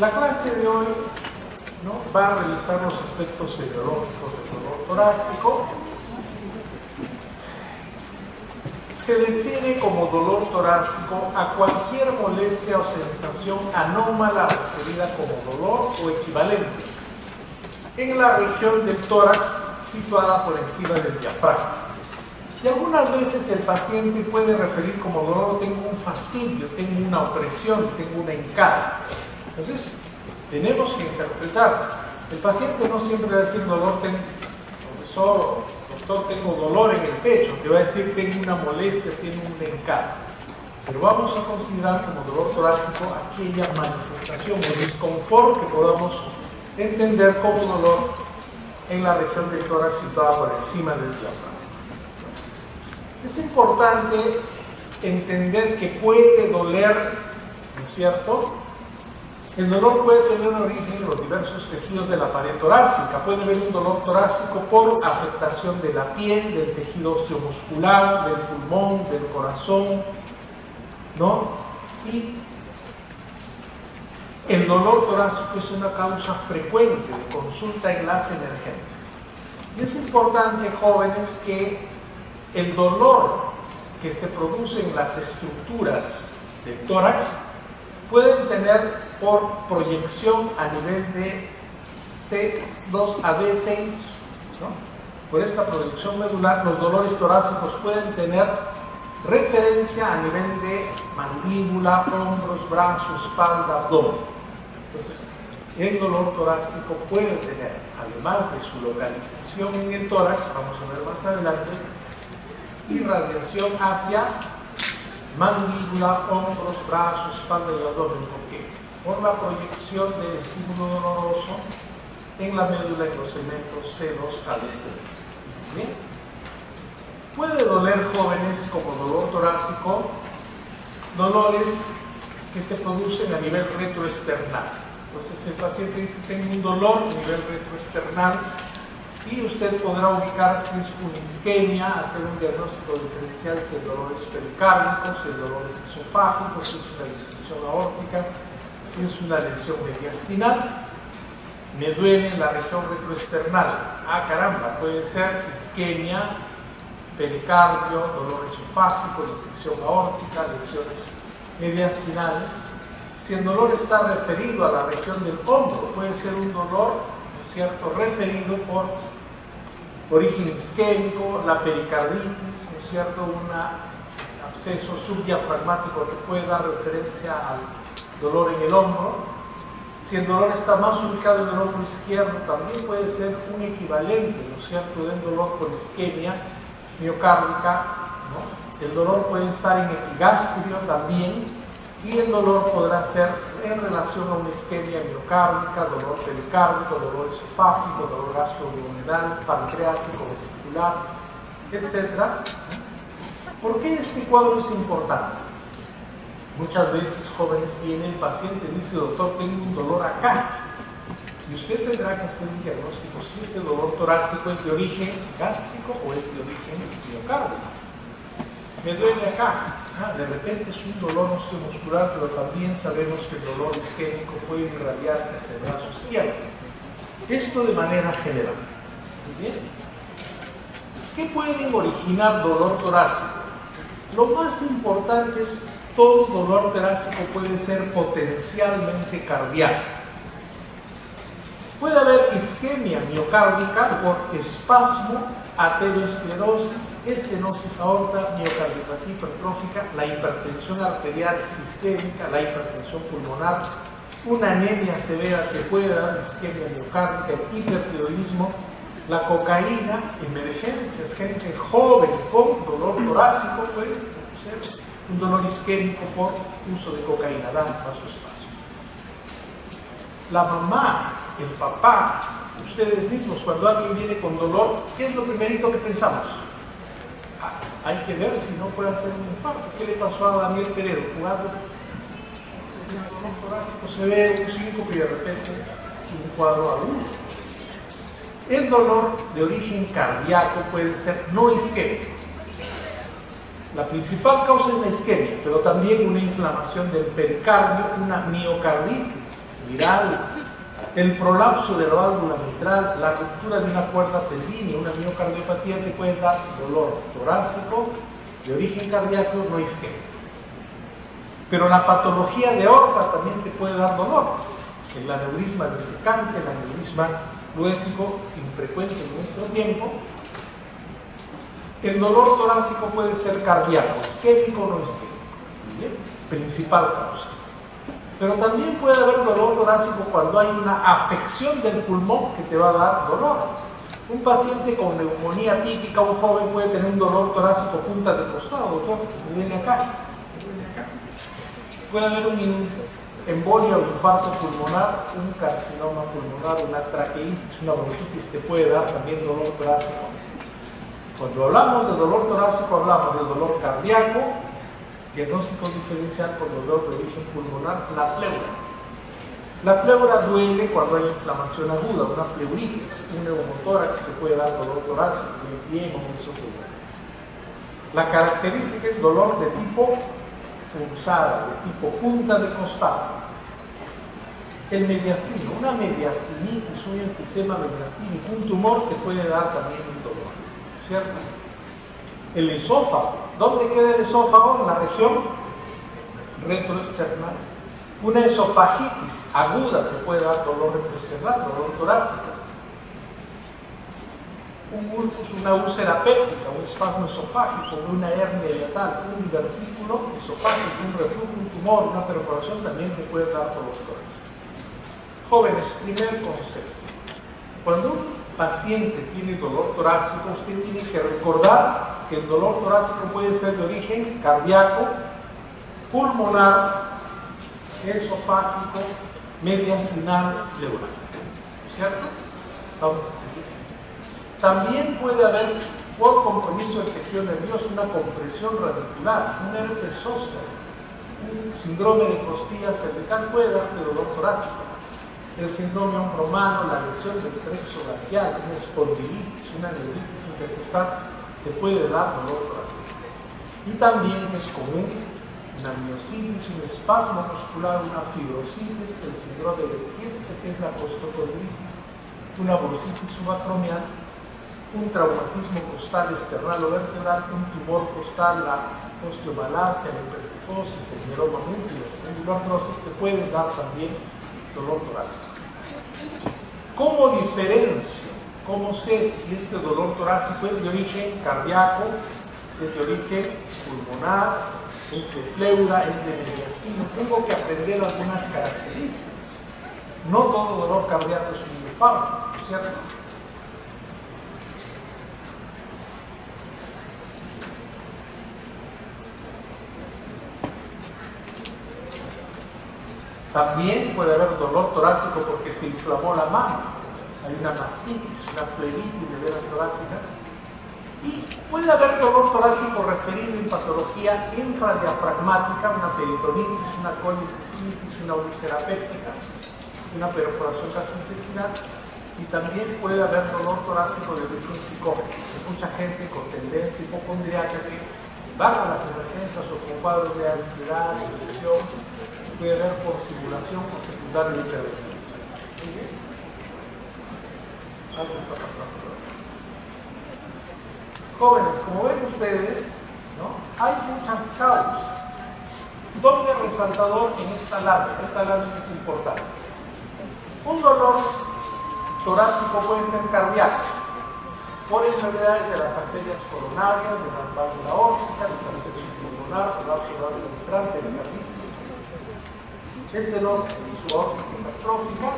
La clase de hoy, ¿no?, va a revisar los aspectos etiológicos del dolor torácico. Se define como dolor torácico a cualquier molestia o sensación anómala referida como dolor o equivalente en la región del tórax situada por encima del diafragma. Y algunas veces el paciente puede referir como dolor: tengo un fastidio, tengo una opresión, tengo una hincada. Entonces, tenemos que interpretar. El paciente no siempre va a decir dolor, profesor, doctor, tengo dolor en el pecho. Te va a decir tengo una molestia, tengo una hincada. Pero vamos a considerar como dolor torácico aquella manifestación o disconfort que podamos entender como dolor en la región del tórax situada por encima del diafragma. Es importante entender que puede doler, ¿no es cierto? El dolor puede tener un origen en los diversos tejidos de la pared torácica. Puede haber un dolor torácico por afectación de la piel, del tejido osteomuscular, del pulmón, del corazón, ¿no? Y el dolor torácico es una causa frecuente de consulta en las emergencias. Y es importante, jóvenes, que el dolor que se produce en las estructuras del tórax pueden tener por proyección a nivel de C2 a D6, ¿no? Por esta proyección medular, los dolores torácicos pueden tener referencia a nivel de mandíbula, hombros, brazos, espalda, abdomen. Entonces, el dolor torácico puede tener, además de su localización en el tórax, vamos a ver más adelante, irradiación hacia mandíbula, hombros, brazos, espalda y abdomen. ¿Por qué? Por la proyección del estímulo doloroso en la médula en los segmentos C2 a D6. ¿Bien? Puede doler, jóvenes, como dolor torácico, dolores que se producen a nivel retroesternal. Entonces el paciente dice: tengo un dolor a nivel retroesternal, y usted podrá ubicar si es una isquemia, hacer un diagnóstico diferencial si el dolor es pericárdico, si el dolor es esofágico, si es una distensión aórtica, si es una lesión mediastinal. Me duele en la región retroesternal. Ah, caramba, puede ser isquemia, pericardio, dolor esofágico, disección aórtica, lesiones mediastinales. Si el dolor está referido a la región del hombro, puede ser un dolor, ¿no es cierto?, referido por origen isquémico, la pericarditis, ¿no es cierto?, un absceso subdiafragmático que puede dar referencia al dolor en el hombro. Si el dolor está más ubicado en el hombro izquierdo, también puede ser un equivalente, ¿no es cierto?, del dolor por isquemia miocárdica, ¿no? El dolor puede estar en epigastrio también, y el dolor podrá ser en relación a una isquemia miocárdica, dolor pericárdico, dolor esofágico, dolor gastroabdominal, pancreático, vesicular, etc. ¿Por qué este cuadro es importante? Muchas veces, jóvenes, viene el paciente y dice: doctor, tengo un dolor acá. Y usted tendrá que hacer un diagnóstico si ese dolor torácico es de origen gástrico o es de origen miocárdico. Me duele acá. Ah, de repente es un dolor osteomuscular, pero también sabemos que el dolor isquémico puede irradiarse hacia el brazo izquierdo. Esto de manera general. Muy bien. ¿Qué pueden originar dolor torácico? Lo más importante es: todo dolor torácico puede ser potencialmente cardíaco. Puede haber isquemia miocárdica por espasmo, aterosclerosis, estenosis aorta, miocardiopatía hipertrófica, la hipertensión arterial sistémica, la hipertensión pulmonar, una anemia severa que puede dar isquemia miocárdica, el hipertiroidismo, la cocaína, emergencias, gente joven con dolor torácico puede ser un dolor isquémico por uso de cocaína, dan vasoespasmo. La mamá, el papá, ustedes mismos, cuando alguien viene con dolor, ¿qué es lo primerito que pensamos? Ah, hay que ver si no puede hacer un infarto. ¿Qué le pasó a Daniel Peredo? Jugando un dolor torácico, se ve un síncope y de repente un cuadro agudo. El dolor de origen cardíaco puede ser no isquémico. La principal causa es la isquemia, pero también una inflamación del pericardio, una miocarditis viral, el prolapso de la válvula mitral, la ruptura de una cuerda tendínea, una miocardiopatía te puede dar dolor torácico de origen cardíaco, no isquémico. Pero la patología de aorta también te puede dar dolor. El aneurisma disecante, el aneurisma luético, infrecuente en nuestro tiempo. El dolor torácico puede ser cardíaco, isquémico o no isquémico. ¿Bien? Principal causa. Pero también puede haber dolor torácico cuando hay una afección del pulmón que te va a dar dolor. Un paciente con neumonía típica, un joven puede tener un dolor torácico punta de costado, doctor, me viene acá. Puede haber un embolia o infarto pulmonar, un carcinoma pulmonar, una traqueitis, una bronquitis, te puede dar también dolor torácico. Cuando hablamos de dolor torácico, hablamos del dolor cardíaco, diagnóstico diferencial por dolor de origen pulmonar, la pleura. La pleura duele cuando hay inflamación aguda, una pleuritis, un neumotórax que puede dar dolor torácico, un empiema, un esophagus. La característica es dolor de tipo pulsada, de tipo punta de costado. El mediastino, una mediastinitis, un enfisema mediastínico, un tumor te puede dar también un dolor, ¿cierto? El esófago, ¿dónde queda el esófago? En la región retroesternal. Una esofagitis aguda te puede dar dolor retroesternal, dolor torácico. Un ulcus, una úlcera péptica, un espasmo esofágico, una hernia hiatal, un divertículo esofágico, un reflujo, un tumor, una perforación también te puede dar dolor torácico. Jóvenes, primer concepto. Cuando un paciente tiene dolor torácico, usted tiene que recordar que el dolor torácico puede ser de origen cardíaco, pulmonar, esofágico, mediastinal, pleural. ¿Cierto? Vamos a seguir. También puede haber, por compromiso del tejido nervioso, una compresión radicular, un herpes zóster, un síndrome de costilla cervical puede darte dolor torácico. El síndrome hombro-mano, la lesión del plexo braquial, una espondilitis, una neuritis intercostal, te puede dar dolor torácico. Y también es común una miositis, un espasmo muscular, una fibrositis, el síndrome de Tietze, que es la costocondritis, una bursitis subacromial, un traumatismo costal external o vertebral, un tumor costal, la osteomalacia, la hipercifosis, el mieloma múltiple, la endometriosis, te puede dar también dolor torácico. ¿Cómo diferencio? ¿Cómo sé si este dolor torácico es de origen cardíaco, es de origen pulmonar, es de pleura, es de mediastino? Tengo que aprender algunas características. No todo dolor cardíaco es un infarto, ¿cierto? También puede haber dolor torácico porque se inflamó la mano. Hay una mastitis, una flebitis de venas torácicas. Y puede haber dolor torácico referido en patología infradiafragmática, una peritonitis, una colicistinitis, una úlcera péptica, una perforación gastrointestinal. Y también puede haber dolor torácico de origen psicótico. Hay mucha gente con tendencia hipocondriaca que van a las emergencias o con cuadros de ansiedad, depresión. Puede haber por simulación o secundario de hiperventilación. Algo está pasando. Jóvenes, como ven ustedes, ¿no? Hay muchas causas. Doble resaltador en esta lámina. Esta lámina es importante. Un dolor torácico puede ser cardíaco, por enfermedades de las arterias coronarias, de la válvula aórtica, de la recepción pulmonar, colapso de la válvula mitral, pericarditis, estenosis subaórtica hipertrófica,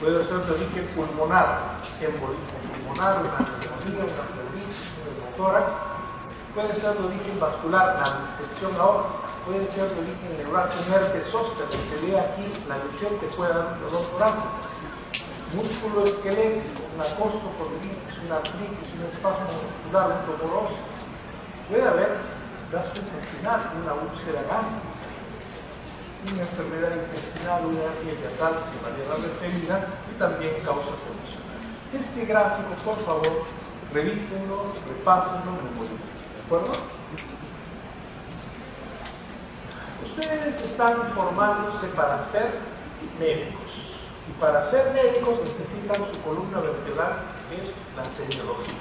puede ser de origen pulmonar, embolismo pulmonar, una neumonía, una pleuritis, un neumotórax, puede ser de origen vascular, la disección aórtica, puede ser de origen neural, un herpes zóster, el que ve aquí la lesión que puede dar un dolor torácico, músculo esquelético, una costocondritis, una artritis, un espasmo muscular, un tumor óseo, puede haber gastrointestinal, una úlcera gástrica, una enfermedad intestinal, una hernia hiatal de manera referida y también causas emocionales. Este gráfico, por favor, revísenlo, repásenlo, memoricen. ¿De acuerdo? Ustedes están formándose para ser médicos. Y para ser médicos necesitan su columna vertebral, que es la semiología.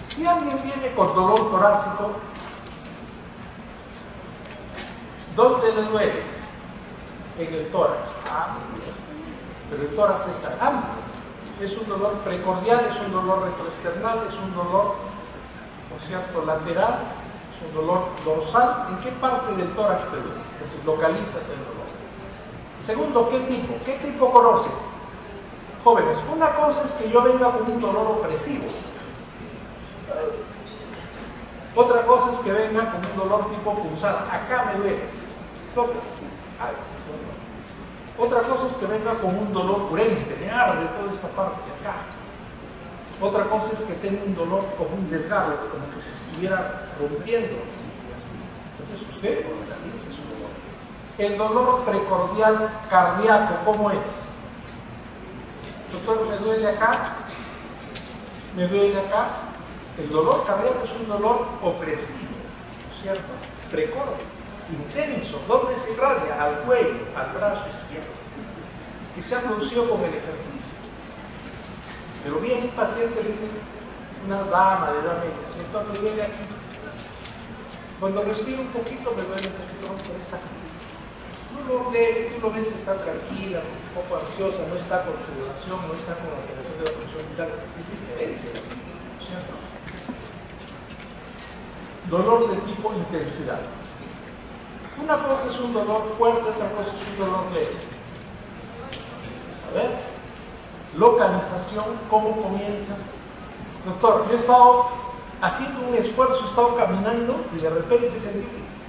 Si alguien viene con dolor torácico, ¿dónde le duele? En el tórax. Pero el tórax es amplio. Es un dolor precordial, es un dolor retroesternal, es un dolor, por cierto, lateral, es un dolor dorsal. ¿En qué parte del tórax te duele? Entonces localizas el dolor. Segundo, ¿qué tipo? ¿Qué tipo conoce? Jóvenes, una cosa es que yo venga con un dolor opresivo. Otra cosa es que venga con un dolor tipo punzada. Acá me duele. Otra cosa es que venga con un dolor urente, me arde toda esta parte de acá. Otra cosa es que tenga un dolor como un desgarro, como que se estuviera rompiendo. Entonces usted organiza su dolor. El dolor precordial cardíaco, ¿cómo es? Doctor, ¿me duele acá? ¿Me duele acá? El dolor cardíaco es un dolor opresivo, ¿cierto? Precordio, intenso. ¿Dónde se irradia? Al cuello, al brazo izquierdo, que se ha producido con el ejercicio. Pero bien, un paciente le dice, una dama de edad media, doctor, me duele aquí. Cuando respiro un poquito, me duele un poquito más, pero es aquí. Tú lo ves, está tranquila, un poco ansiosa, no está con sudoración, no está con alteración de la función vital, es diferente, ¿cierto? Dolor de tipo intensidad. Una cosa es un dolor fuerte, otra cosa es un dolor leve. Tienes que saber. Localización, ¿cómo comienza? Doctor, yo he estado haciendo un esfuerzo, he estado caminando y de repente sentí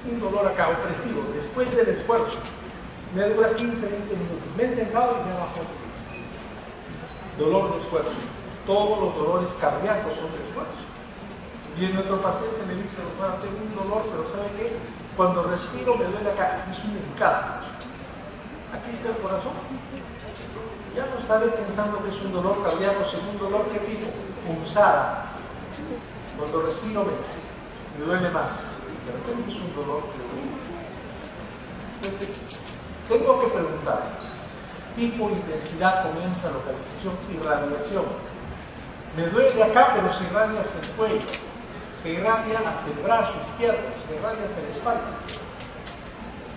un dolor acá, opresivo, después del esfuerzo. Me dura 15, 20 minutos. Me he sentado y me bajó. Dolor de esfuerzo. Todos los dolores cardíacos son de esfuerzo. Viene otro paciente y me dice, doctor, tengo un dolor, pero ¿sabe qué? Cuando respiro me duele acá. Es un delicado. Aquí está el corazón. Ya no estaré pensando que es un dolor cardíaco, sino un dolor que tipo punzada. Cuando respiro me duele más. De repente es un dolor de orina. Entonces, tengo que preguntar, tipo, intensidad, comienza, localización, irradiación. Me duele acá, pero se irradia hacia el cuello, se irradia hacia el brazo izquierdo, se irradia hacia la espalda.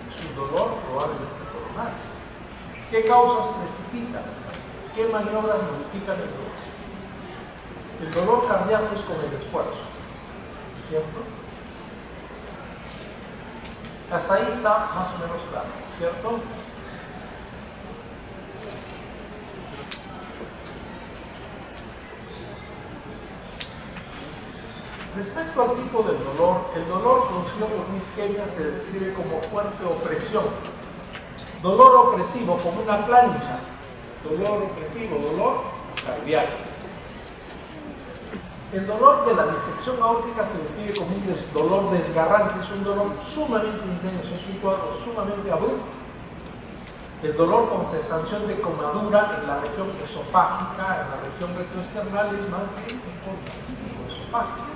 Es un dolor probablemente coronal. ¿Qué causas precipitan? ¿Qué maniobras modifican el dolor? El dolor cardíaco es con el esfuerzo, ¿cierto? Hasta ahí está más o menos claro, ¿cierto? Respecto al tipo del dolor, el dolor producido por una isquemia se describe como fuerte opresión. Dolor opresivo, como una plancha. Dolor opresivo, dolor cardíaco. El dolor de la disección aórtica se describe como un dolor desgarrante, es un dolor sumamente intenso, es un cuadro sumamente abrupto. El dolor con sensación de comadura en la región esofágica, en la región retroesternal, es más bien tipo digestivo, esofágico.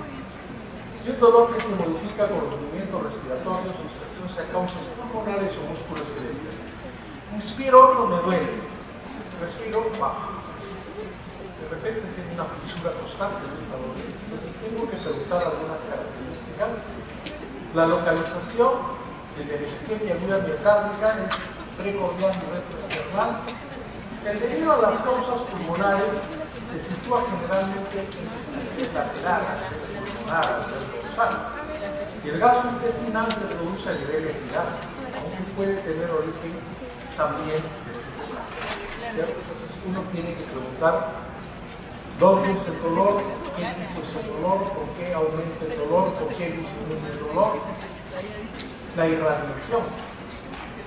Y un dolor que se modifica con los movimientos respiratorios, asociación a causas pulmonares o musculoesqueléticas. Inspiro, no me duele. Respiro, bajo. De repente tengo una fisura constante de esta dolor. Entonces tengo que preguntar algunas características. La localización de la isquemia aguda miocárdica es precordial y retroesternal. Debido a las causas pulmonares, se sitúa generalmente en el lateral, y el gasto intestinal se produce a nivel epigástrico, aunque puede tener origen también de tipo gástrico. Entonces uno tiene que preguntar dónde es el dolor, qué tipo es el dolor, por qué aumenta el dolor, por qué disminuye el dolor. La irradiación,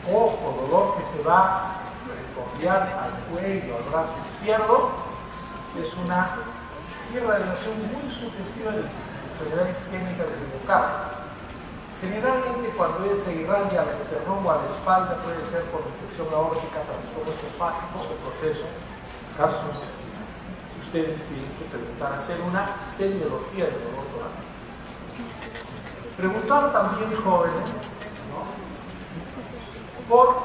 ojo, dolor que se va precordial al cuello, al brazo izquierdo, es una irradiación muy sugestiva de enfermedad isquémica del miocardio. Generalmente cuando se irradia al esternón o a la espalda puede ser por disección aórtica, trastorno esofágico o proceso gastrointestinal. Ustedes tienen que preguntar, hacer una semiología del dolor torácico. Preguntar también, jóvenes, ¿no?, por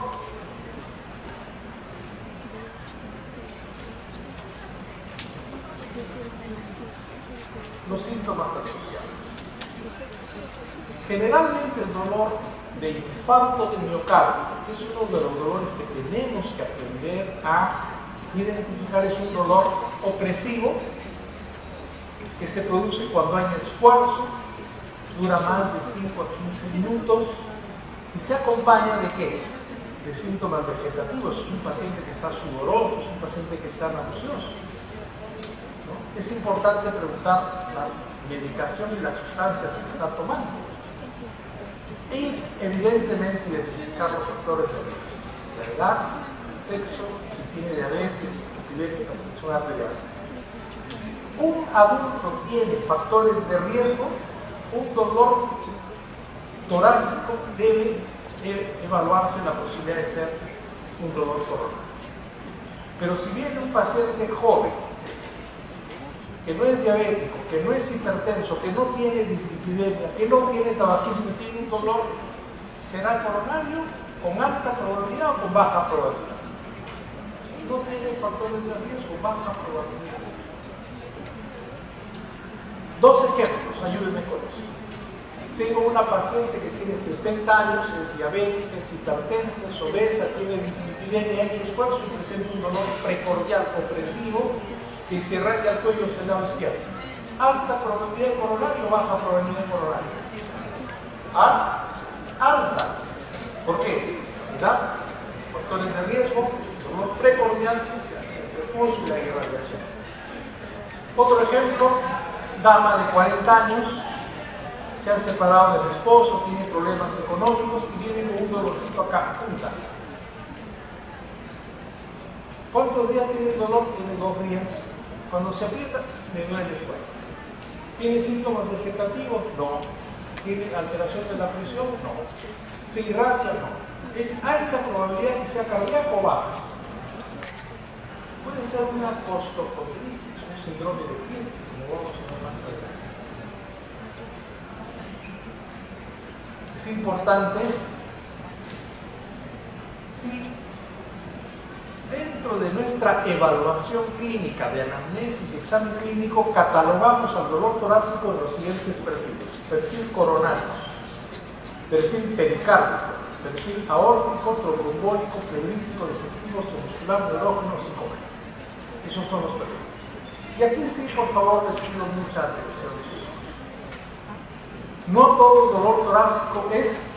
los síntomas asociados. Generalmente el dolor de infarto de miocardio, que es uno de los dolores que tenemos que aprender a identificar, es un dolor opresivo que se produce cuando hay esfuerzo, dura más de 5 a 15 minutos y se acompaña de ¿qué? De síntomas vegetativos. Es un paciente que está sudoroso, es un paciente que está nauseoso, ¿no? Es importante preguntar las medicaciones y las sustancias que está tomando y evidentemente identificar los factores de riesgo: la edad, el sexo, si tiene diabetes, hipertensión arterial. Si un adulto tiene factores de riesgo, un dolor torácico debe evaluarse la posibilidad de ser un dolor coronario. Pero si viene un paciente joven, que no es diabético, que no es hipertenso, que no tiene dislipidemia, que no tiene tabaquismo, tiene un dolor, será coronario con alta probabilidad o con baja probabilidad. No tiene factores de riesgo, baja probabilidad. Dos ejemplos, ayúdenme con eso. Tengo una paciente que tiene 60 años, es diabética, es hipertensa, es obesa, tiene dislipidemia, ha hecho esfuerzo y presenta un dolor precordial opresivo que se irradia al cuello del lado izquierdo. Alta probabilidad de coronario o baja probabilidad de coronario. Alta. ¿Por qué? Edad, factores de riesgo, dolor precordial, el reposo y la irradiación. Otro ejemplo, dama de 40 años, se ha separado del esposo, tiene problemas económicos y viene con un dolorcito acá, punta. ¿Cuántos días tiene el dolor? Tiene 2 días. Cuando se aprieta, me duele fuerte. ¿Tiene síntomas vegetativos? No. ¿Tiene alteración de la presión? No. ¿Se irradia? No. ¿Es alta probabilidad que sea cardíaco o baja? Puede ser una costocotritis, un síndrome de Tietze, como vamos a ver más adelante. Es importante, si dentro de nuestra evaluación clínica de anamnesis y examen clínico catalogamos al dolor torácico en los siguientes perfiles: perfil coronario, perfil pericárdico, perfil aórtico, tromboembólico, pleurítico, digestivo, muscular, neurógeno, psicógeno. Esos son los perfiles. Y aquí sí, por favor, les pido mucha atención. No todo el dolor torácico es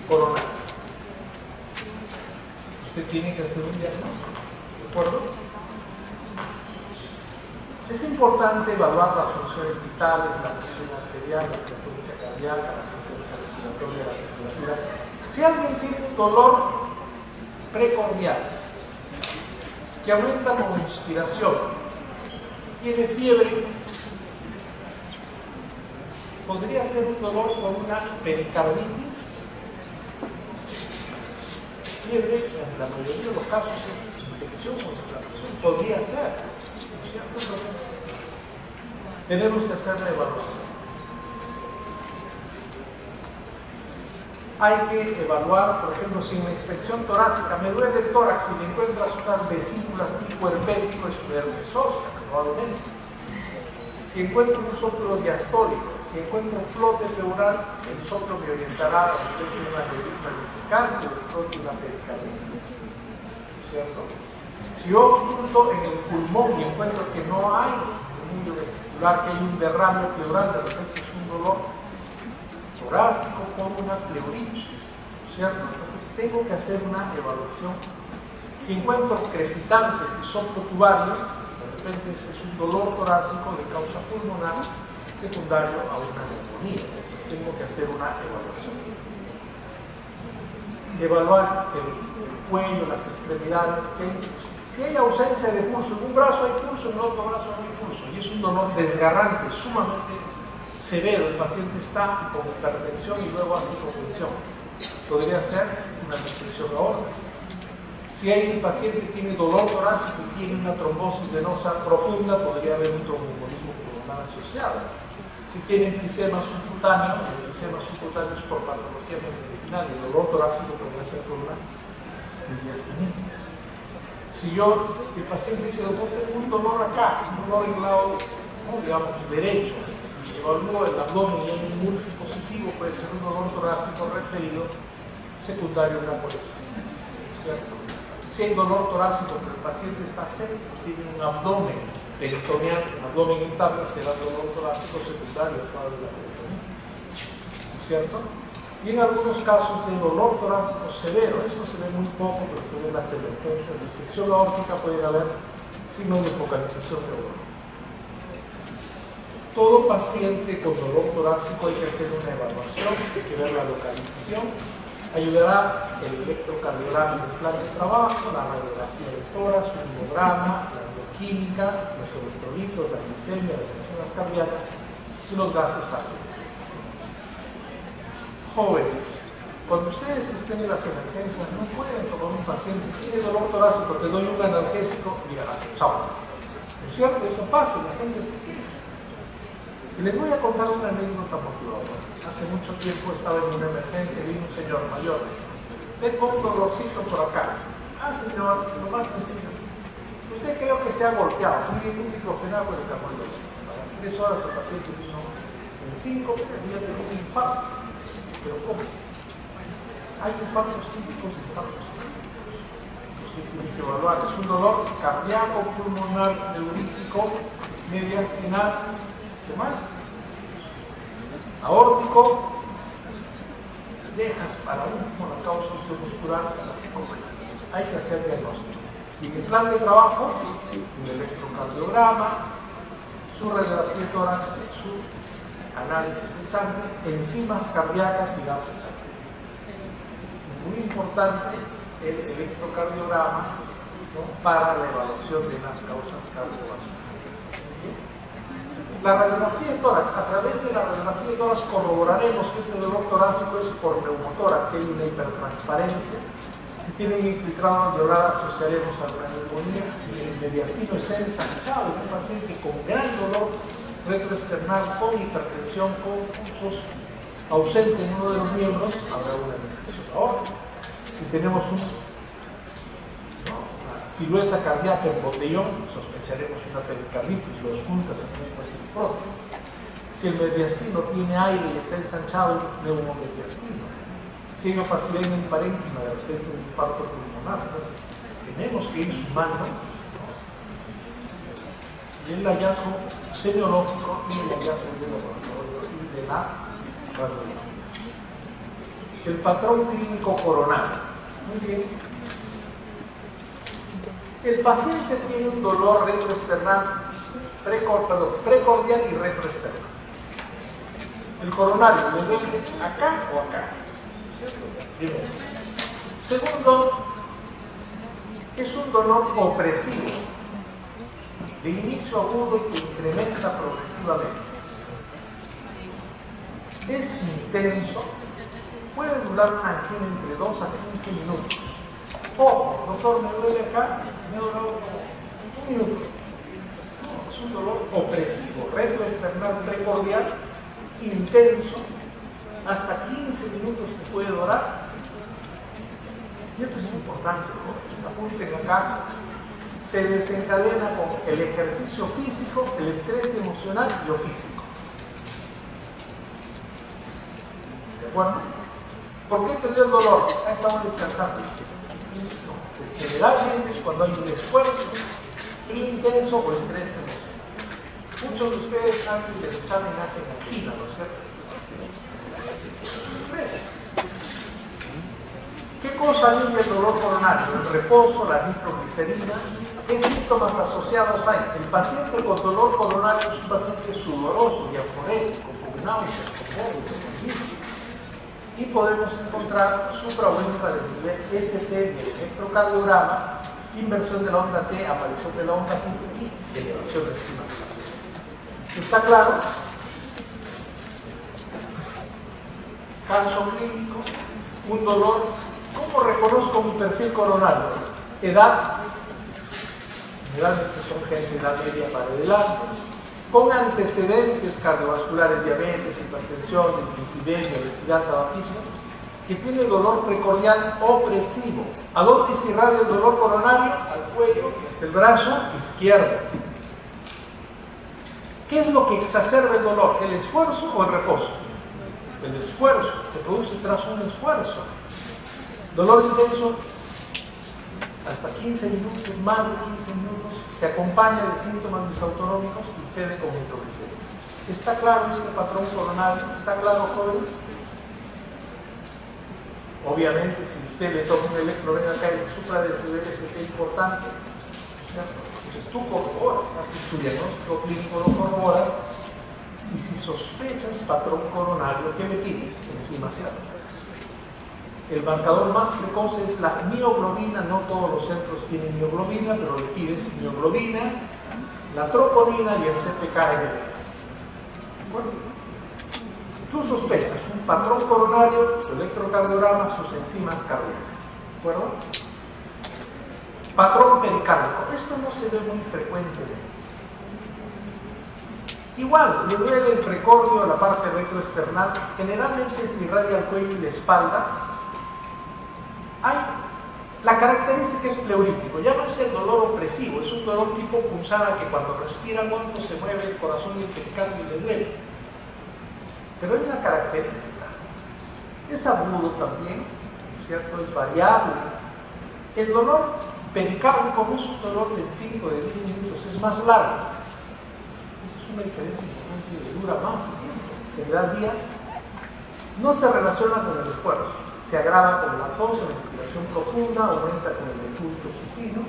coronario. Usted tiene que hacer un diagnóstico, ¿de acuerdo? Es importante evaluar las funciones vitales, la presión arterial, la frecuencia cardíaca, la frecuencia respiratoria, la temperatura. Si alguien tiene un dolor precordial que aumenta con inspiración, tiene fiebre, podría ser un dolor con una pericarditis. Fiebre, en la mayoría de los casos, es infección o inflamación. Podría ser, ¿no es cierto? Entonces, tenemos que hacer la evaluación. Hay que evaluar, por ejemplo, si en la inspección torácica me duele el tórax y me encuentras unas vesículas tipo herpético, es una herpes zóster, probablemente. Si encuentro un soplo diastólico, si encuentro flote pleural, el soplo me orientará a que tiene una aneurisma disecante, el flote y una pericarditis, ¿cierto? Si yo ausculto en el pulmón y encuentro que no hay un núcleo vesicular, que hay un derrame pleural, de repente es un dolor torácico con una pleuritis, ¿cierto? Entonces tengo que hacer una evaluación. Si encuentro crepitantes y soplo tubario, de repente ese es un dolor torácico de causa pulmonar secundario a una neumonía. Entonces tengo que hacer una evaluación. Evaluar el cuello, las extremidades. Si hay ausencia de pulso, en un brazo hay pulso, en el otro brazo no hay pulso, y es un dolor desgarrante, sumamente severo. El paciente está con hipertensión y luego hace convulsión. Podría ser una disección aórtica. Si hay un paciente que tiene dolor torácico y tiene una trombosis venosa profunda, podría haber un tromboembolismo pulmonar asociado. Si tiene enfisema subcutáneo, el enfisema subcutáneo es por patología intestinal, el dolor torácico podría ser por una mediastinitis. Si el paciente dice, doctor, tengo un dolor acá, un dolor en el lado, digamos, derecho, y evalúo el abdomen y hay un MULFI positivo, puede ser un dolor torácico referido secundario a una policistitis, ¿cierto? Si hay dolor torácico, pero el paciente está seco, tiene un abdomen peritoneal, un abdomen intable, será dolor torácico secundario al cuadro de la peritonitis, ¿cierto? Y en algunos casos de dolor torácico severo, eso se ve muy poco, pero se ve las emergencias de disección aórtica, pueden haber signos de focalización neurológica. Todo paciente con dolor torácico hay que hacer una evaluación, hay que ver la localización, ayudará el electrocardiograma en el plan de trabajo, la radiografía de tórax, un hemograma, la bioquímica, los electrolitos, la glicemia, las enzimas cardíacas y los gases ácidos. Jóvenes, cuando ustedes estén en las emergencias, no pueden tomar un paciente que tiene dolor torácico, te doy un analgésico y ya, chao. ¿No es cierto? Eso pasa y la gente se queda. Y les voy a contar una anécdota motivadora. Hace mucho tiempo estaba en una emergencia y vino un señor mayor. Tengo un dolorcito por acá. Ah, señor, lo más sencillo. Usted creo que se ha golpeado. Un diclofenaco le acabó el dolor. A las 3 horas el paciente vino en 5, había tenido un infarto. Pero ¿cómo? Hay infartos típicos y infartos típicos. Usted tiene que evaluar. Es un dolor cardíaco, pulmonar, neurítico, mediastinal. ¿Qué más? Aórtico. Dejas para último la causa osteomuscular. Hay que hacer diagnóstico. Y en el plan de trabajo, un electrocardiograma, su radiografía de tórax, su análisis de sangre, enzimas cardíacas y gases sanguíneos. Muy importante el electrocardiograma, ¿no?, para la evaluación de las causas cardiovasculares. La radiografía de tórax, a través de la radiografía de tórax corroboraremos que ese dolor torácico es por neumotórax, si hay una hipertransparencia. Si tiene un infiltrado alveolar, asociaremos a una neumonía. Si el mediastino está ensanchado en un paciente con gran dolor retroesternal, con hipertensión, con pulsos ausente en uno de los miembros, habrá una disección aórtica. Si tenemos una silueta cardíaca en botellón, sospecharemos una pericarditis, lo ocultas en un paciente prótico. Si el mediastino tiene aire y está ensanchado, neumomediastino. Si hay opacidad en el parénquima, de repente un infarto pulmonar. Entonces, tenemos que ir sumando, ¿no? Y el hallazgo semiológico y el hallazgo de laboratorio y de la radiografía. El patrón clínico coronario. Muy bien. El paciente tiene un dolor retroesternal, precordial y retroesternal. El coronario, ¿le duele acá o acá? Primero. Segundo, es un dolor opresivo, de inicio agudo y que incrementa progresivamente. Es intenso, puede durar una angina entre 2 a 15 minutos. Ojo, doctor, me duele acá, me ha durado un minuto. No, es un dolor opresivo, retroesternal precordial, intenso, hasta 15 minutos que puede durar. Y esto es importante, ¿no? Apunten acá. Se desencadena con el ejercicio físico, el estrés emocional y lo físico. ¿De acuerdo? ¿Por qué te dio el dolor? Ah, estamos descansando. No, generalmente es cuando hay un esfuerzo, frío intenso o estrés emocional. Muchos de ustedes antes del examen hacen angina, ¿no es cierto? Estrés. ¿Qué cosa limpia el dolor coronario? El reposo, la nitroglicerina. ¿Qué síntomas asociados hay? El paciente con dolor coronario es un paciente sudoroso, diaforético, con náuseas, con vómitos, y podemos encontrar supra o infradesnivel ST del electrocardiograma, inversión de la onda T, aparición de la onda Q y elevación de enzimas cardíacas. ¿Está claro? Caso clínico, un dolor. ¿Cómo reconozco mi perfil coronario? Edad. Generalmente son gente de edad media para adelante. con antecedentes cardiovasculares, diabetes, hipertensión, dislipidemia, obesidad, tabaquismo, que tiene dolor precordial opresivo. ¿A dónde se irradia el dolor coronario? Al cuello, que es el brazo izquierdo. ¿Qué es lo que exacerba el dolor? ¿El esfuerzo o el reposo? El esfuerzo. Se produce tras un esfuerzo. Dolor intenso hasta 15 minutos, más de 15 minutos, se acompaña de síntomas disautonómicos y cede con nitroglicemia. ¿Está claro este patrón coronario? ¿Está claro, jóvenes? Obviamente, si usted le toma un electro, ven acá y supra de su LST importante, ¿cierto? Entonces tú corroboras, haces tu diagnóstico clínico, lo corroboras, y si sospechas patrón coronario, ¿qué le pides? Enzimas y azúcares. El marcador más precoz es la mioglobina. No todos los centros tienen mioglobina, pero le pides mioglobina, la troponina y el CPK-NB. Bueno, si tú sospechas un patrón coronario, su electrocardiograma, sus enzimas cardíacas. ¿De acuerdo? Patrón pericárdico. Esto no se ve muy frecuentemente. Igual, le duele el precordio, la parte retroesternal. Generalmente se irradia el cuello y la espalda. La característica es pleurítico, ya no es el dolor opresivo, es un dolor tipo punzada que cuando respira hondo se mueve el corazón y el pericardio y le duele. Pero hay una característica, es agudo también, ¿cierto? Es variable. El dolor pericárdico no es un dolor de 5 de 10 minutos, es más largo. Esa es una diferencia importante y dura más tiempo, general días. No se relaciona con el esfuerzo. Se agrava con la tos, la respiración profunda, aumenta con el decúbito supino,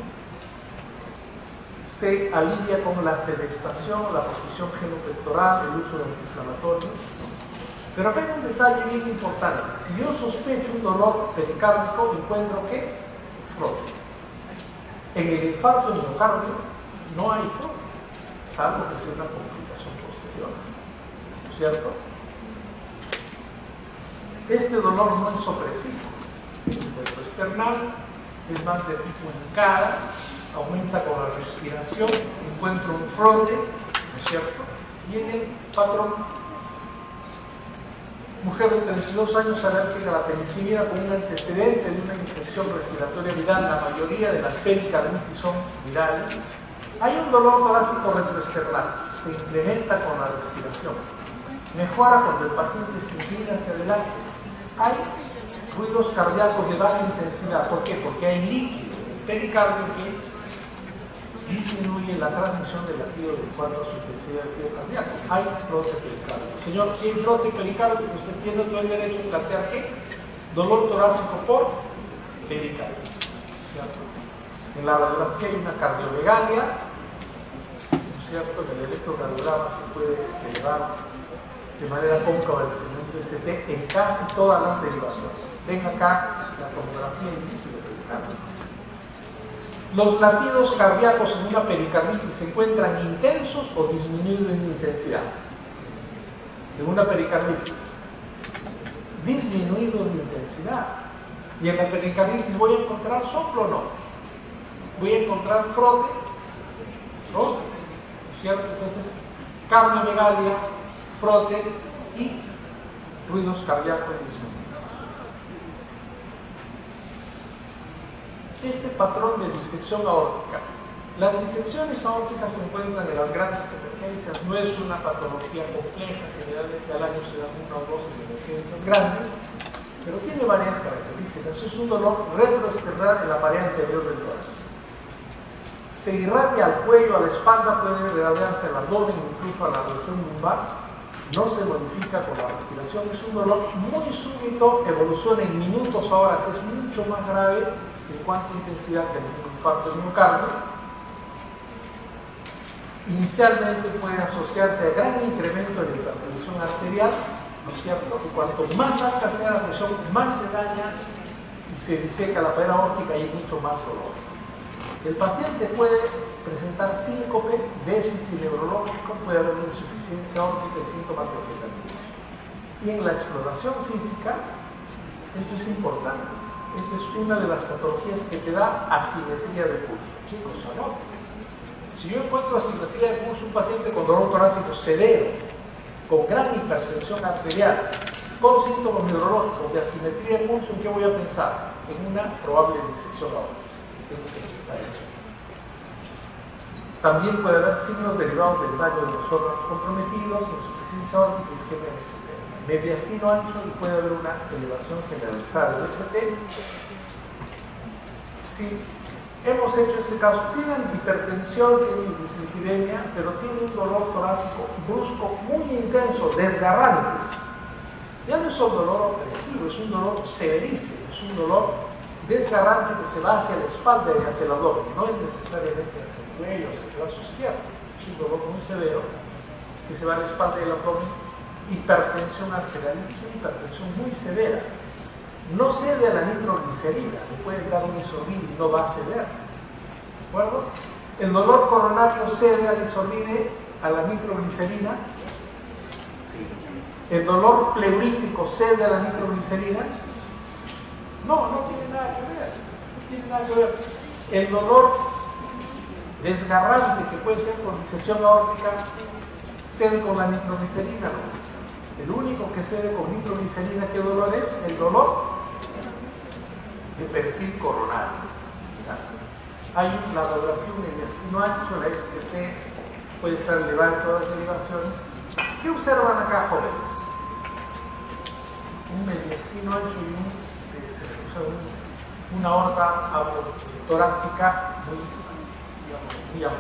se alivia con la sedestación, la posición genopectoral, el uso de antiinflamatorios. Pero acá hay un detalle bien importante. Si yo sospecho un dolor pericárdico, encuentro que frote. En el infarto de miocardio no hay frote, salvo que sea una complicación posterior, ¿cierto? Este dolor no es opresivo, es retroesternal, es más de tipo hincada, aumenta con la respiración, encuentro un frote, ¿no es cierto? Y en el patrón, mujer de 32 años alérgica a la penicilina con un antecedente de una infección respiratoria viral, la mayoría de las pericarditis son virales. Hay un dolor torácico retroesternal, se incrementa con la respiración, mejora cuando el paciente se inclina hacia adelante. Hay ruidos cardíacos de baja intensidad. ¿Por qué? Porque hay líquido en el pericardio que disminuye la transmisión del latido de acuerdo a su intensidad del latido cardíaco. Hay frote pericárdico. Señor, si hay frote pericárdico, usted tiene todo el derecho de plantear ¿qué? Dolor torácico por pericardio. ¿Cierto? En la radiografía hay una cardiomegalia, ¿no es cierto? En el electrocardiograma se puede elevar de manera cóncava el segmento ST en casi todas las derivaciones. Ven acá la tomografía in vitro del pericardio. Los latidos cardíacos en una pericarditis se encuentran intensos o disminuidos en intensidad. En una pericarditis, disminuidos en intensidad. Y en la pericarditis voy a encontrar soplo o no. Voy a encontrar frote, ¿no es cierto? Entonces, cardiomegalia, frote y ruidos cardíacos disminuidos. Este patrón de disección aórtica. Las disecciones aórticas se encuentran en las grandes emergencias, no es una patología compleja, generalmente al año se dan 1 o 2 emergencias grandes, pero tiene varias características. Es un dolor retroesternal en la pared anterior del tórax. Se irradia al cuello, a la espalda, puede irradiarse al abdomen, incluso a la región lumbar. No se modifica con la respiración, es un dolor muy súbito, evoluciona en minutos a horas, es mucho más grave en cuanto a intensidad que el infarto de miocardio. Inicialmente puede asociarse a gran incremento de la hipertensión arterial, ¿no es cierto? Y cuanto más alta sea la presión, más se daña y se diseca la pared aórtica y hay mucho más dolor. El paciente puede presentar síncope, déficit neurológico, puede haber una insuficiencia aórtica y síntomas vegetativos. Y en la exploración física, esto es importante, esta es una de las patologías que te da asimetría de pulso. Chicos, anoten. Si yo encuentro asimetría de pulso, un paciente con dolor torácico severo, con gran hipertensión arterial, con síntomas neurológicos de asimetría de pulso, ¿en qué voy a pensar? En una probable disección aórtica. Tengo que pensar eso. También puede haber signos derivados del daño de los órganos comprometidos, insuficiencia aórtica, isquemia mesentérica, mediastino ancho, y puede haber una elevación generalizada del ST. Si hemos hecho este caso, tienen hipertensión, tienen dislipidemia, pero tienen un dolor torácico brusco, muy intenso, desgarrante. Ya no es un dolor opresivo, es un dolor severísimo, es un dolor desgarrante que se va hacia la espalda y hacia el abdomen, no es necesariamente hacia el cuello, hacia el brazo izquierdo, es un dolor muy severo que se va a la espalda y el abdomen, hipertensión arterial, es una hipertensión muy severa. No cede a la nitroglicerina, le pueden dar un isorbide y no va a ceder, ¿de acuerdo? El dolor coronario cede al isorbide, a la nitroglicerina. Sí. El dolor pleurítico cede a la nitroglicerina. No, no tiene nada que ver, no tiene nada que ver. El dolor desgarrante que puede ser por disección aórtica cede con la nitroglicerina, ¿no? El único que cede con nitroglicerina, ¿qué dolor es? El dolor de perfil coronario. Hay la radiografía, un mediastino ancho, la XCT puede estar elevada en todas las elevaciones. ¿Qué observan acá, jóvenes? Un mediastino ancho y una aorta torácica muy amplia.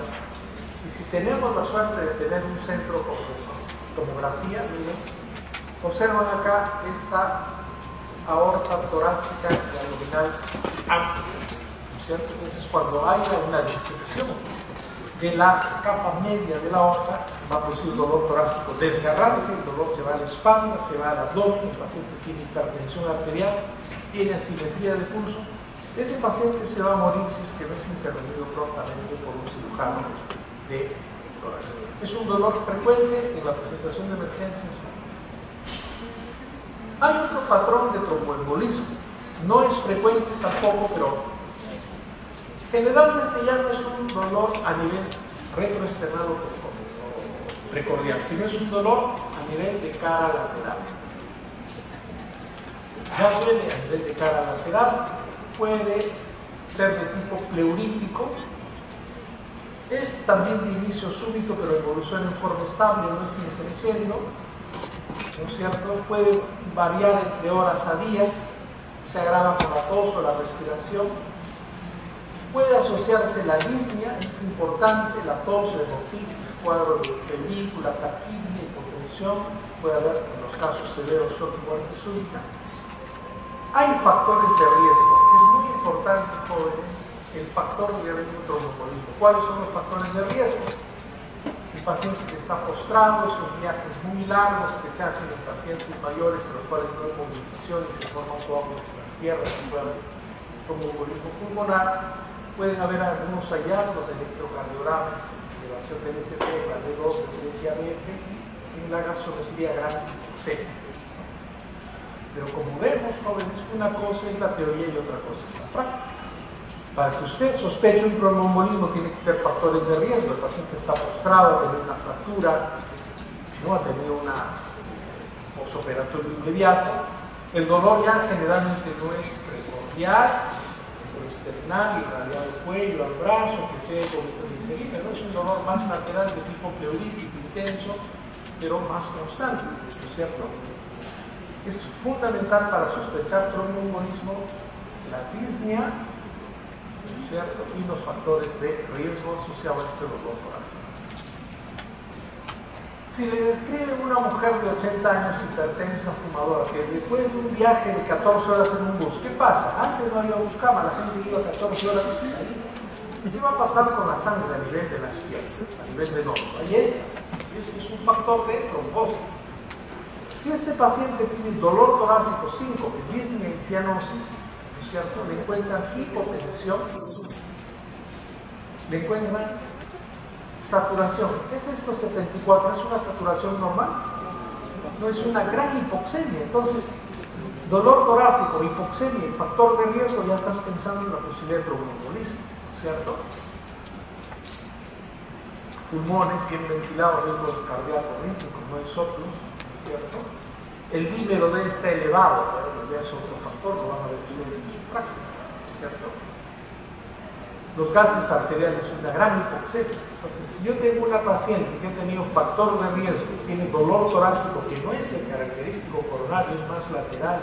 Y si tenemos la suerte de tener un centro con tomografía, miren, observan acá esta aorta torácica y abdominal amplia, ¿no es cierto? Entonces, cuando haya una disección de la capa media de la aorta, va a producir dolor torácico desgarrante, el dolor se va a la espalda, se va al abdomen, el paciente tiene hipertensión arterial, tiene asimetría de pulso. Este paciente se va a morir si es que no es intervenido prontamente por un cirujano de tórax. Es un dolor frecuente en la presentación de emergencias. Hay otro patrón de tromboembolismo. No es frecuente tampoco, pero generalmente ya no es un dolor a nivel retroesternal o precordial, sino es un dolor a nivel de cara lateral. Ya duele a nivel de cara lateral, puede ser de tipo pleurítico, es también de inicio súbito, pero evoluciona en forma estable, no es creciendo, ¿no es cierto? Puede variar entre horas a días, se agrava con la tos o la respiración. Puede asociarse la disnea, es importante, la tos, la hemoptisis, cuadro de febrícula, taquipnea, hipotensión, puede haber en los casos severos shock y muerte súbita. Hay factores de riesgo, es muy importante, jóvenes, el factor de riesgo tromboembolismo. ¿Cuáles son los factores de riesgo? El paciente que está postrado, esos viajes muy largos que se hacen en pacientes mayores en los cuales no hay movilización y se forma un coágulo en las piernas, y puede haber tromboembolismo pulmonar. Pueden haber algunos hallazgos de electrocardiogramas, elevación del ST, la D2, del DCABF, en la gasometría grande C. Pero como vemos, jóvenes, una cosa es la teoría y otra cosa es la práctica. Para que usted sospeche un tromboembolismo tiene que tener factores de riesgo. El paciente está postrado, ha tenido una fractura, ¿no? Ha tenido un posoperatorio inmediato. El dolor ya generalmente no es precordial, external, irradiado al cuello, al brazo, que se con nitroglicerina, ¿no? Es un dolor más lateral de tipo pleurítico, intenso, pero más constante, ¿no es cierto? Es fundamental para sospechar tromboembolismo la disnea, ¿no es cierto? Y los factores de riesgo asociados a este dolor torácico. Si le describen una mujer de 80 años hipertensa, fumadora, que después de un viaje de 14 horas en un bus, ¿qué pasa? Antes no había bus cama, la gente iba 14 horas ahí. ¿Qué va a pasar con la sangre a nivel de las piernas, a nivel de nódulo? Hay éstasis, es un factor de trombosis. Si este paciente tiene dolor torácico, síncope, disnea y cianosis, ¿no es cierto? Le encuentran hipotensión, le encuentran saturación. ¿Qué es esto 74? ¿Es una saturación normal? No, es una gran hipoxemia. Entonces, dolor torácico, hipoxemia y factor de riesgo, ya estás pensando en la posibilidad de tromboembolismo, ¿cierto? pulmones bien ventilados, riesgo cardíaco rítmico, no hay soplos, ¿no es cierto? El dímero D está elevado, bueno, ya es otro factor, lo van a ver ustedes en su práctica, ¿cierto? Los gases arteriales son una gran hipoxemia. Entonces, si yo tengo una paciente que ha tenido factor de riesgo, tiene dolor torácico que no es el característico coronario, es más lateral,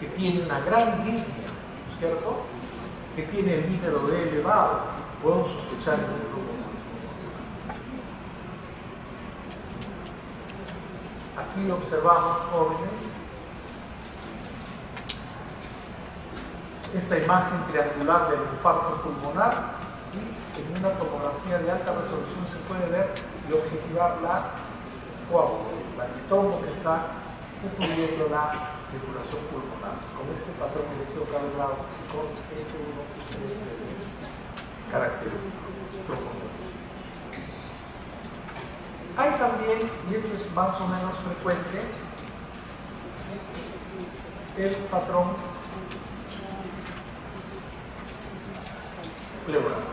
que tiene una gran disnea, ¿no es cierto? Que tiene el dímero D elevado, podemos sospechar en un grupo. Aquí observamos, jóvenes, esta imagen triangular del infarto pulmonar, y en una tomografía de alta resolución se puede ver y objetivar la coágula, el trombo que está cubriendo la circulación pulmonar, con este patrón electrocardiográfico con S1, S3 característico. Hay también, y esto es más o menos frecuente, el patrón pleural.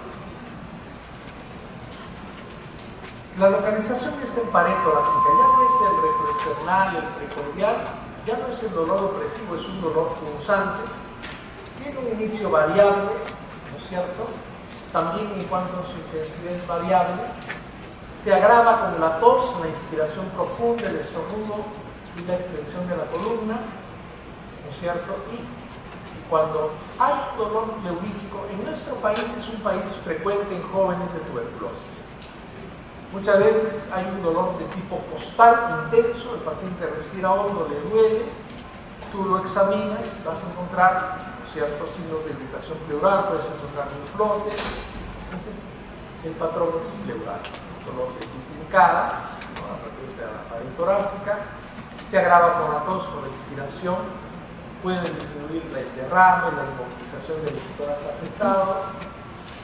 La localización de este pared torácica ya no es el retroesternal, el precordial, ya no es el dolor opresivo, es un dolor punzante, tiene un inicio variable, ¿no es cierto? También en cuanto a su intensidad es variable, se agrava con la tos, la inspiración profunda, el estornudo y la extensión de la columna, ¿no es cierto? Y cuando hay un dolor pleurítico, en nuestro país es un país frecuente en jóvenes de tuberculosis. Muchas veces hay un dolor de tipo postal intenso, el paciente respira hondo, le duele, tú lo examinas, vas a encontrar ciertos signos de irritación pleural, puedes encontrar un flote, entonces el patrón es pleural, dolor de tipo hincada, ¿no? A partir de la pared torácica, se agrava con la tos, con la expiración, pueden disminuir el derrame, la inmovilización del tórax afectado,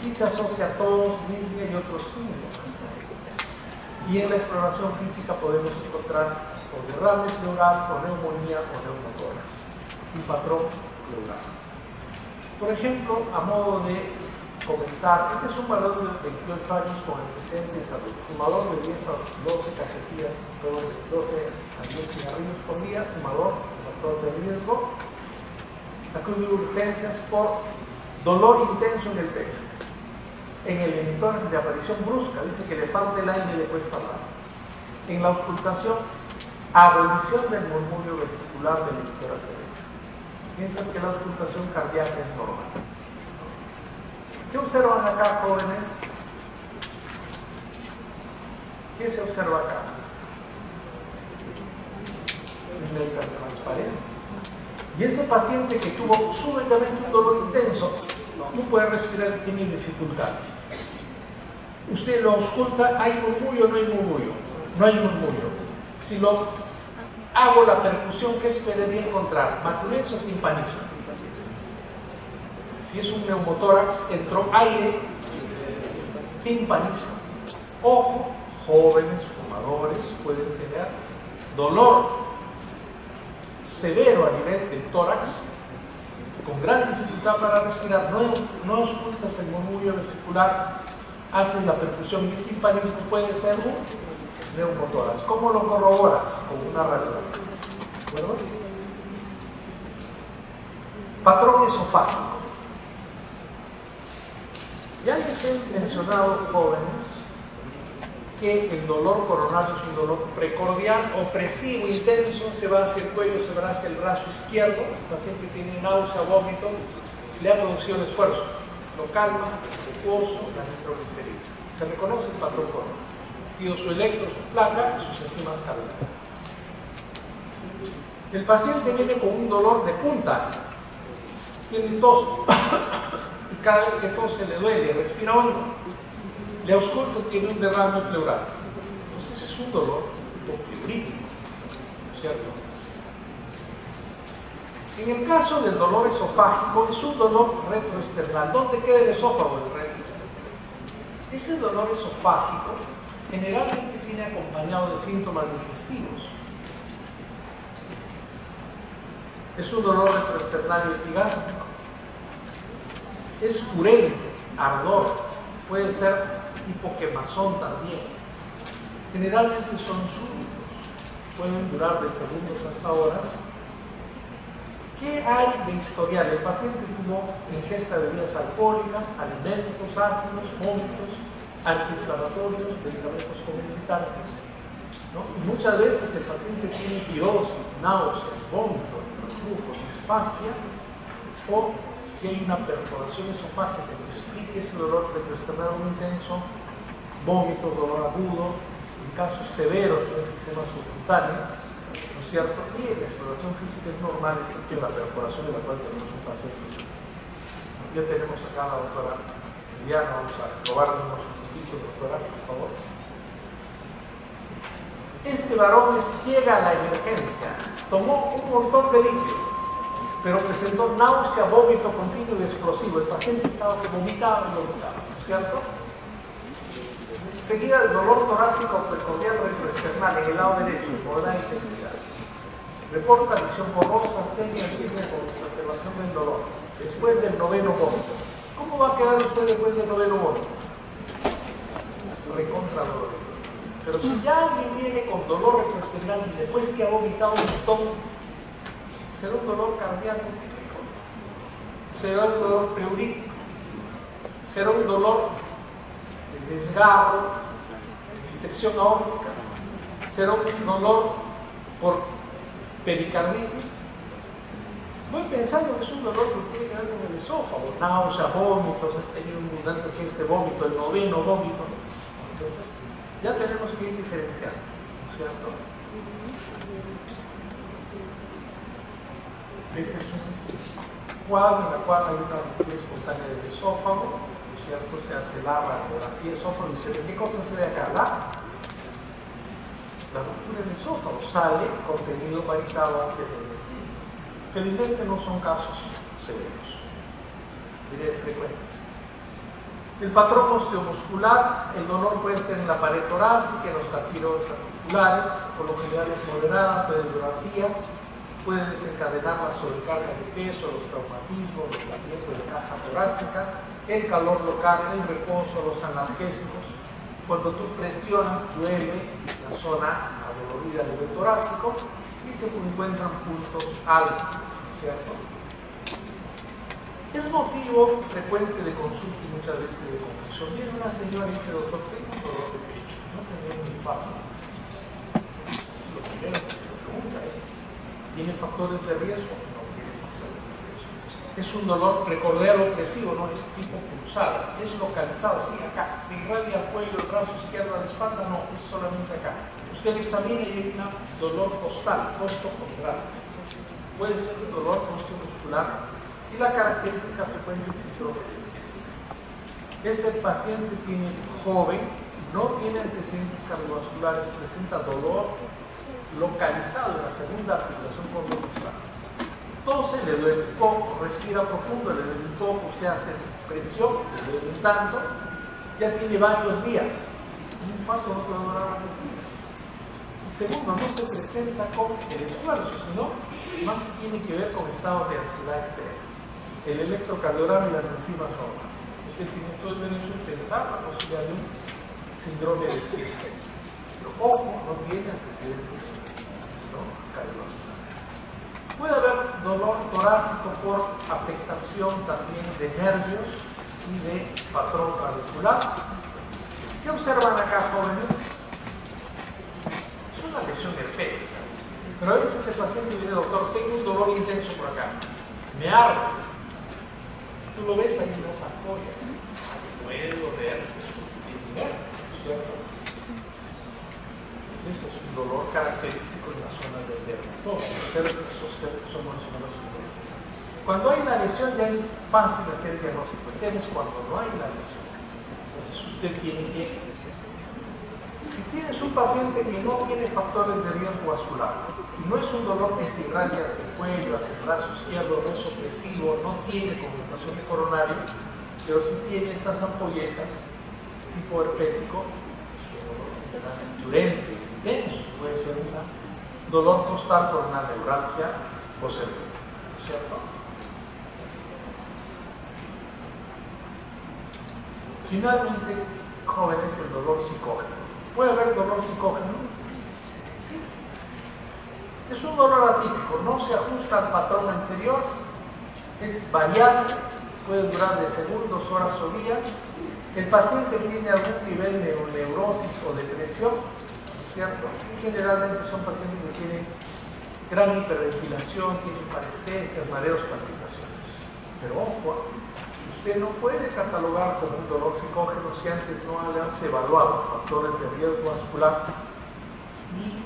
y se asocia a tos, disnea y otros signos. Y en la exploración física podemos encontrar o derrame pleural, o neumonía, o neumotórax. Un patrón pleural. Por ejemplo, a modo de comentar, este es un varón de 28 años con antecedentes de salud, fumador de 10 a 12 cajetillas, de 12 a 10 cigarrillos por día, fumador, factor de riesgo, acude de urgencias por dolor intenso en el pecho. En el emitórax de aparición brusca, dice que le falta el aire y le cuesta hablar. En la auscultación, abolición del murmullo vesicular del emitórax derecho, mientras que la auscultación cardíaca es normal. ¿Qué observan acá, jóvenes? ¿Qué se observa acá? Una hipertransparencia. Y ese paciente que tuvo súbitamente un dolor intenso, no puede respirar, tiene dificultad. Usted lo ausculta, ¿hay murmullo o no hay murmullo? No hay murmullo. Si lo hago la percusión, ¿qué esperaría encontrar? ¿Matinés o timpanismo? Si es un neumotórax, entró aire, timpanismo. Ojo, jóvenes fumadores pueden tener dolor severo a nivel del tórax, con gran dificultad para respirar, no auscultas el murmullo vesicular, haces la percusión y este timpanismo, puede ser un neumotórax. ¿Cómo lo corroboras? Con una radiografía. ¿De acuerdo? Patrón esofágico. Ya les he mencionado, jóvenes, que el dolor coronario es un dolor precordial, opresivo, intenso, se va hacia el cuello, se va hacia el brazo izquierdo, el paciente tiene náusea, vómito, le ha producido esfuerzo, lo calma, reposo, la nitroglicerina. Se reconoce el patrón coronario. Pido su electro, su placa y sus enzimas cardíacas. El paciente viene con un dolor de punta, tiene tos, y cada vez que tose le duele, respira hondo. Le ausculto, tiene un derrame pleural. Entonces es un dolor tipo pleurítico, ¿cierto? En el caso del dolor esofágico, es un dolor retroesternal. ¿Dónde queda el esófago? El retroesternal. Ese dolor esofágico generalmente tiene acompañado de síntomas digestivos. Es un dolor retroesternal epigástrico. Es urente, ardor. Puede ser tipo quemazón también. Generalmente son súbitos, pueden durar de segundos hasta horas. ¿Qué hay de historial? El paciente tuvo ingesta de bebidas alcohólicas, alimentos ácidos, vómitos, antiinflamatorios, medicamentos concomitantes, ¿no? Y muchas veces el paciente tiene pirosis, náuseas, vómitos, reflujo, disfagia, o si hay una perforación esofágica que explique ese dolor retroesternal muy intenso, vómitos, dolor agudo, en casos severos de enfisema subcutáneo, ¿no es cierto? Y la exploración física es normal, excepto en la perforación de la cual tenemos un paciente. Ya tenemos acá a la doctora Diana, vamos a probar unos ejercicios, doctora, por favor. Este varón llega a la emergencia, tomó un montón de líquido, pero presentó náusea, vómito continuo y explosivo. El paciente estaba que vomitaba y vomitaba, ¿no es cierto? Seguida el dolor torácico precordial retroesternal en el lado derecho, de moderada intensidad. Reporta visión borrosa, astenia, abismo con exacerbación del dolor. Después del noveno vómito. ¿Cómo va a quedar usted después del noveno vómito? Recontra dolor. Pero si ya alguien viene con dolor retroesternal y después que ha vomitado un montón, será un dolor cardíaco, será un dolor preurítico, será un dolor de desgarro, de disección aórtica, será un dolor por pericarditis. Voy pensando que es un dolor que tiene que ver con el esófago, náuseas, vómitos, ha tenido un abundante fiesta de vómito, el noveno vómito. Entonces, ya tenemos que ir diferenciando, ¿no es cierto? Este es un cuadro en el cual hay una ruptura espontánea del esófago, ¿no es cierto? Se hace la radiografía del esófago y se ve, ¿qué cosa se ve acá? La ruptura del esófago, sale contenido maritado hacia el intestino. Felizmente no son casos severos, diré frecuentes. El patrón osteomuscular, el dolor puede ser en la pared torácica, en los cartílagos articulares, por lo general es moderada, puede durar días, puede desencadenar la sobrecarga de peso, los traumatismos, los rompimientos de caja torácica, el calor local, el reposo, los analgésicos. Cuando tú presionas, duele la zona adolorida a nivel torácico y se encuentran puntos altos, ¿cierto? Es motivo frecuente de consulta y muchas veces de confusión. Viene una señora y dice, doctor, tengo un dolor de pecho, no tengo un infarto. Lo primero que se pregunta es, ¿tiene factores de riesgo? No tiene factores de riesgo. Es un dolor precordial opresivo, no es tipo pulsada, es localizado, sí, acá. Se irradia el cuello, el brazo izquierdo, la espalda, no, es solamente acá. Usted lo examina y hay un dolor costal, costocondral. Puede ser un dolor osteomuscular. Y la característica frecuente es síndrome de urgencia. Este paciente tiene joven, no tiene antecedentes cardiovasculares, presenta dolor localizado en la segunda articulación cordocostal. Tose, le duele un poco, respira profundo, le duele un poco, usted hace presión, le duele un tanto, ya tiene varios días. Un infarto no puede durar varios días. Y segundo, no se presenta con el esfuerzo, sino más tiene que ver con estados de ansiedad extrema. El electrocardiograma y las enzimas normales. Usted tiene todo el derecho de pensar la posibilidad de un síndrome de urgencia. Pero ojo, no tiene antecedentes cardiovasculares. Puede haber dolor torácico por afectación también de nervios y de patrón radicular. ¿Qué observan acá, jóvenes? Es una lesión herpética. Pero a veces el paciente dice, doctor, tengo un dolor intenso por acá. Me arde. Tú lo ves ahí en las ampollas, adecuedo, de herpes, ¿cierto? Pues ese es un dolor característico en la zona del dermatoma. Los herpes son más o menos diferentes. Cuando hay una lesión ya es fácil hacer el diagnóstico. El tema es cuando no hay una lesión. Entonces usted tiene que, si tienes un paciente que no tiene factores de riesgo vascular, no es un dolor que se irradia hacia el cuello, hacia el brazo izquierdo, no es opresivo, no tiene connotación de coronario, pero sí tiene estas ampolletas tipo herpético, diurente, intenso, puede ser un dolor costal por una neuralgia posterior, ¿cierto? Finalmente, jóvenes el dolor psicógeno. ¿Puede haber dolor psicógeno? Sí. Es un dolor atípico, no se ajusta al patrón anterior, es variable, puede durar de segundos, horas o días. El paciente tiene algún nivel de neurosis o depresión, ¿no es cierto? Y generalmente son pacientes que tienen gran hiperventilación, tienen parestesias, mareos, palpitaciones. Pero ojo, usted no puede catalogar como un dolor psicógeno si antes no hayas evaluado factores de riesgo vascular. Y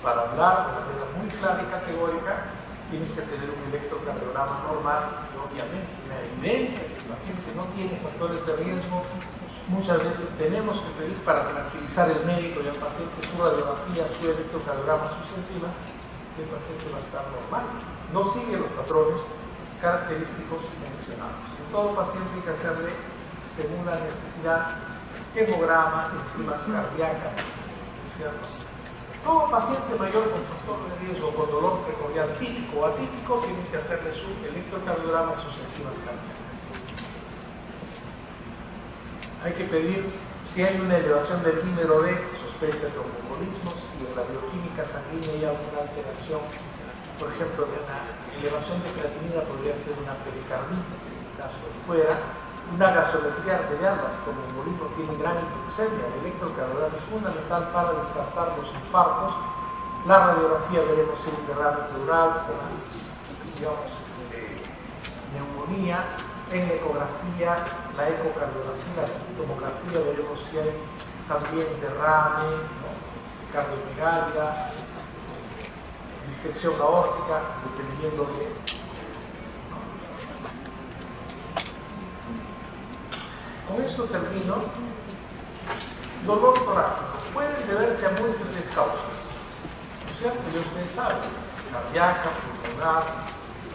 para hablar de manera muy clara y categórica, tienes que tener un electrocardiograma normal y obviamente una evidencia que el paciente no tiene factores de riesgo. Muchas veces tenemos que pedir para tranquilizar al médico y al paciente su radiografía, su electrocardiograma, sus enzimas, que el paciente va a estar normal. No sigue los patrones característicos mencionados. En todo paciente hay que hacerle, según la necesidad, hemograma, enzimas cardíacas, ¿cierto? Todo paciente mayor con factor de riesgo, con dolor precordial típico o atípico, tienes que hacerle su electrocardiograma, sus enzimas cardíacas. Hay que pedir si hay una elevación del dímero D, sospecha de tromboembolismo, si en la bioquímica sanguínea hay alguna alteración, por ejemplo, de una elevación de creatinina podría ser una pericarditis, en el caso de fuera, una gasometría arterial, las tromboembolismo tiene gran hipoxemia, el electrocardiograma es fundamental para descartar los infartos. La radiografía veremos si hay un derrame pleural, con digamos, neumonía. En la ecografía, la ecocardiografía, la tomografía, veremos si hay también derrame, ¿no? Cardiomegalia, disección aórtica, dependiendo de... Con esto termino. Dolor torácico. Pueden deberse a múltiples causas, ¿no es cierto? Y ustedes saben, cardíaca, pulmonar,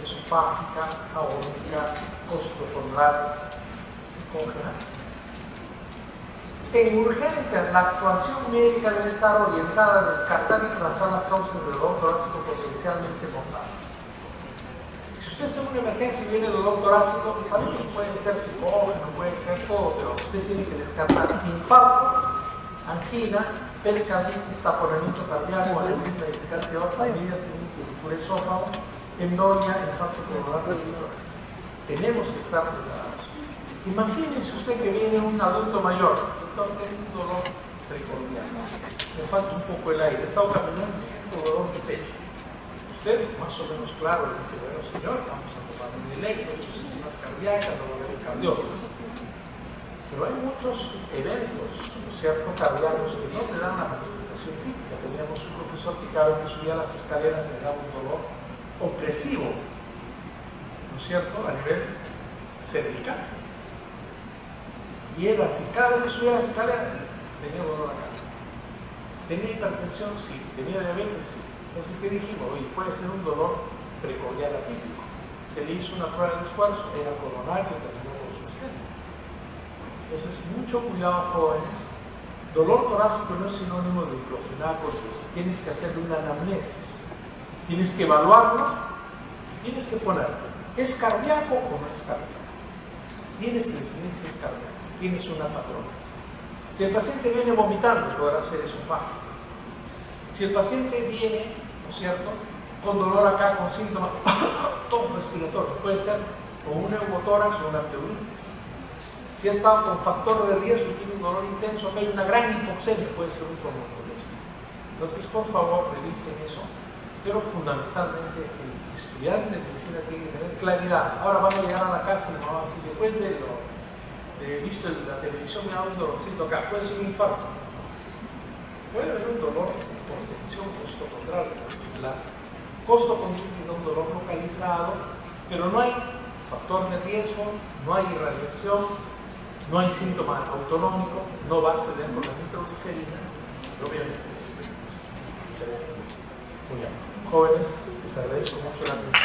esofágica, aórtica, osteoponderal, psicógena. En urgencias, la actuación médica debe estar orientada a descartar y tratar las causas del dolor torácico potencialmente mortal. Si usted está en una emergencia y viene dolor torácico, también puede ser psicógeno, puede ser todo, pero usted tiene que descartar infarto, angina, pericarditis, taponamiento cardíaco, aneurisma discardioso, familias de esófago, embolia, infarto pulmonar. Tenemos que estar preparados. Imagínese usted que viene un adulto mayor, doctor, tengo un dolor precordial, me falta un poco el aire, he estado caminando y siento dolor de pecho. Usted, más o menos claro, le dice, bueno señor, vamos a tomar un electro, sus enzimas cardíacas, no va a haber cardiólogo. Pero hay muchos eventos, ¿no es cierto?, cardíacos que no te dan la manifestación típica. Teníamos un profesor que cada vez que subía las escaleras le daba un dolor opresivo, ¿no es cierto?, a nivel cervical. Y era así, cada vez que subía las escaleras tenía dolor acá. ¿Tenía hipertensión? Sí. ¿Tenía diabetes? Sí. Entonces, ¿qué dijimos? Oye, puede ser un dolor precordial atípico. Se le hizo una prueba de esfuerzo, era coronario, terminó con su escena. Entonces, mucho cuidado, jóvenes. Dolor torácico no es sinónimo de diclofenaco, tienes que hacerle una anamnesis. Tienes que evaluarlo, tienes que ponerlo. ¿Es cardíaco o no es cardíaco? Tienes que definir si es cardíaco. Tienes una patrona. Si el paciente viene vomitando, podrá ser esofágico. Si el paciente viene, ¿no es cierto?, con dolor acá, con síntomas todo respiratorio, puede ser con un neumotórax o una pleuritis. Si ha estado con factor de riesgo y tiene un dolor intenso, acá hay una gran hipoxemia, puede ser un tromboembolismo. Entonces, por favor, revisen eso. Pero fundamentalmente el estudiante de medicina tiene que tener claridad. Ahora van a llegar a la casa y me van a decir, después de lo visto en la televisión me da un dolorcito acá, puede ser un infarto. Puede haber un dolor por tensión costocondral. La costocondritis da un dolor localizado, pero no hay factor de riesgo, no hay irradiación, no hay síntoma autonómico, no va a ceder por la nitroglicerina, y obviamente es diferente. Muy bien. Jóvenes, les agradezco mucho la atención.